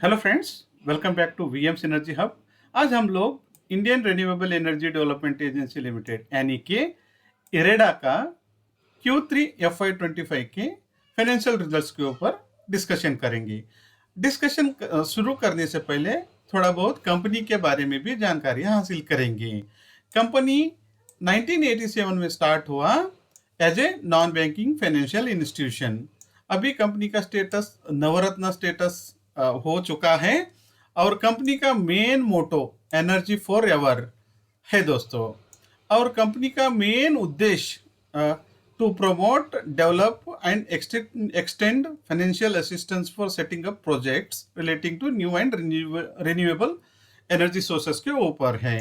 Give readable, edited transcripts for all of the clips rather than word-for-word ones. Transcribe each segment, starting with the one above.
Hello friends, welcome back to VM Synergy Hub. आज हम लोग Indian Renewable Energy Development Agency Limited यानी कि इरेडा का Q3 FY25 के फाइनेंशियल रिजल्ट्स के ऊपर डिस्कशन करेंगे। डिस्कशन शुरू करने से पहले थोड़ा बहुत कंपनी के बारे में भी जानकारी हासिल करेंगे। कंपनी 1987 में स्टार्ट हुआ as a non banking financial institution. अभी कंपनी का स्टेटस नवरत्न स्टेटस हो चुका है और कंपनी का main motto energy for ever है दोस्तों। और कंपनी का मेन उद्देश्य to promote develop and extend financial assistance for setting up projects relating to new and renewable energy sources के ऊपर है।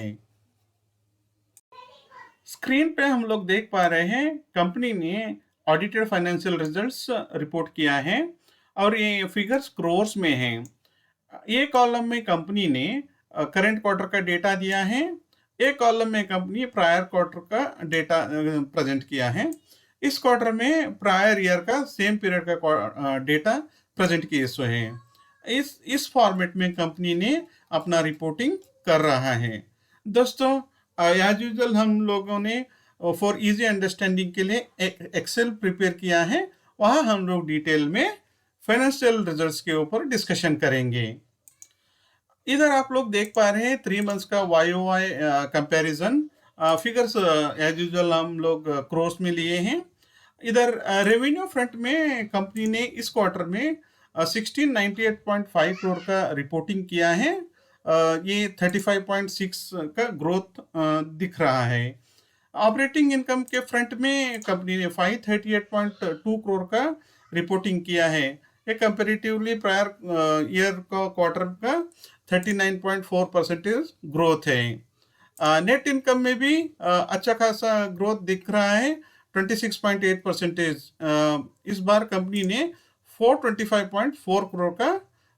स्क्रीन पे हम लोग देख पा रहे हैं कंपनी ने ऑडिटेड फाइनेंशियल रिजल्ट्स रिपोर्ट किया है और ये फिगर्स क्रोर्स में हैं। ये कॉलम में कंपनी ने करंट क्वार्टर का डेटा दिया है, एक कॉलम में कंपनी प्रायर क्वार्टर का डेटा प्रेजेंट किया है। इस क्वार्टर में प्रायर ईयर का सेम पीरियड का डेटा प्रेजेंट किए हुए हैं। इस फॉर्मेट में कंपनी ने अपना रिपोर्टिंग कर रहा है। दोस्तों, एज यूजुअल हम लोगों ने फॉर इजी अंडरस्टैंडिंग के लिए एक्सेल प्रिपेयर किया है, वहाँ हम लोग डिटेल में फाइनेंशियल रिजल्ट्स के ऊपर डिस्कशन करेंगे। इधर आप लोग देख पा रहे हैं 3 मंथ्स का YOY comparison figures as usual हम लोग क्रोस में लिए हैं। इधर रेवेन्यू फ्रंट में कंपनी ने इस क्वार्टर में 1698.5 करोड़ का रिपोर्टिंग किया है। ये 35.6 का ग्रोथ दिख रहा है। ऑपरेटिंग इनकम के फ्रंट में कंपनी ने 538.2 करोड़ का रिपोर्टिंग किया है। ये कंपेरेटिवली प्रायर ईयर का क्वार्टर का 39.4% ग्रोथ है। नेट इनकम में भी अच्छा खासा ग्रोथ दिख रहा है, 26.8%। इस बार कंपनी ने 425.4 करोड़ का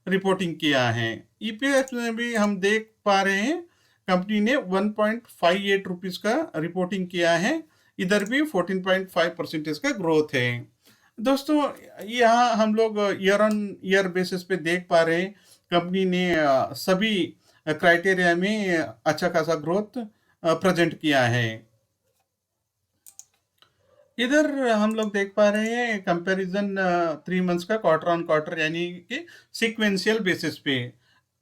रिपोर्टिंग किया है। EPS में भी हम देख पा रहे हैं कंपनी ने 1.58 रुपीज़ का रिपोर्टिंग किया है, इधर भी 14.5% का ग्रोथ है। दोस्तों, यहाँ हम लोग ईयर ऑन ईयर बेसिस पे देख पा रहे हैं कंपनी ने सभी क्राइटेरिया में अच्छा खासा ग्रोथ प्रेजेंट किया है। इधर हम लोग देख पा रहे हैं कंपैरिजन 3 मंथ्स का क्वार्टर ऑन क्वार्टर यानी कि सीक्वेंशियल बेसिस पे।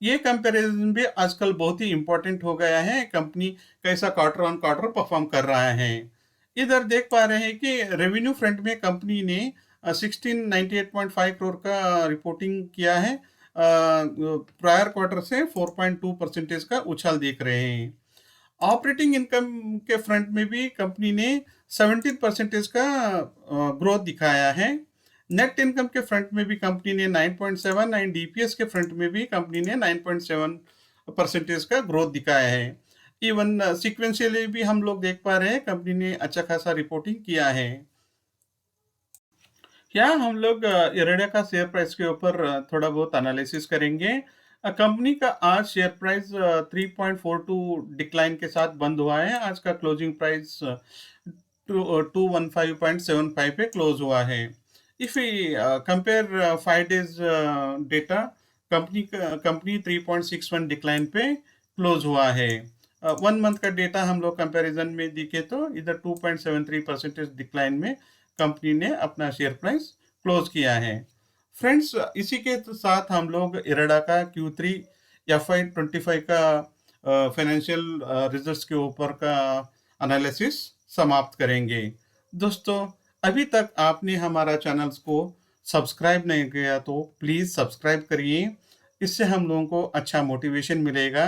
ये कंपैरिजन भी आजकल बहुत ही इम्पोर्टेंट हो गया है, कंपनी कैसा क्वार्टर ऑन क्वार्टर परफॉर्म कर रहा है। इधर देख पा रहे हैं कि रेवेन्यू फ्रंट में कंपनी ने 1698.5 करोड़ का रिपोर्टिंग किया है, प्रायर क्वार्टर से 4.2% का उछाल देख रहे हैं। ऑपरेटिंग इनकम के फ्रंट में भी कंपनी ने 17% का ग्रोथ दिखाया है। नेट इनकम के फ्रंट में भी कंपनी ने 9.7 एंड DPS के फ्रंट में भी कंपनी ने 9.7% का ग्रोथ दिखाया है। इवन सीक्वेंशियली भी हम लोग देख पा रहे हैं कंपनी ने अच्छा खासा रिपोर्टिंग किया है। यहाँ हम लोग इरेडा का शेयर प्राइस के ऊपर थोड़ा बहुत एनालिसिस करेंगे। कंपनी का आज शेयर प्राइस 3.42 डिक्लाइन के साथ बंद हुआ है। आज का क्लोजिंग प्राइस 215.75 पे क्लोज हुआ है। If compare 5 days data, company 3.61 decline पे क्लोज हुआ है। 1 मंथ का डेटा हम लोग कंपैरिजन में दिखे तो इधर 2.73% डिक्लाइन में कंपनी ने अपना शेयर प्राइस क्लोज किया है। फ्रेंड्स, इसी के साथ हम लोग इरेडा का Q3 FY25 का फाइनेंशियल रिजल्ट्स के ऊपर का एनालिसिस समाप्त करेंगे। दोस्तों, अभी तक आपने हमारा चैनल्स को सब्सक्राइब नहीं किया तो प्लीज़ सब्सक्राइब करिए, इससे हम लोगों को अच्छा मोटिवेशन मिलेगा।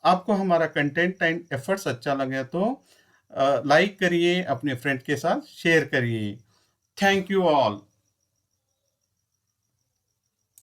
आपको हमारा कंटेंट एंड एफर्ट्स अच्छा लगे तो लाइक करिए, अपने फ्रेंड के साथ शेयर करिए। Thank you all.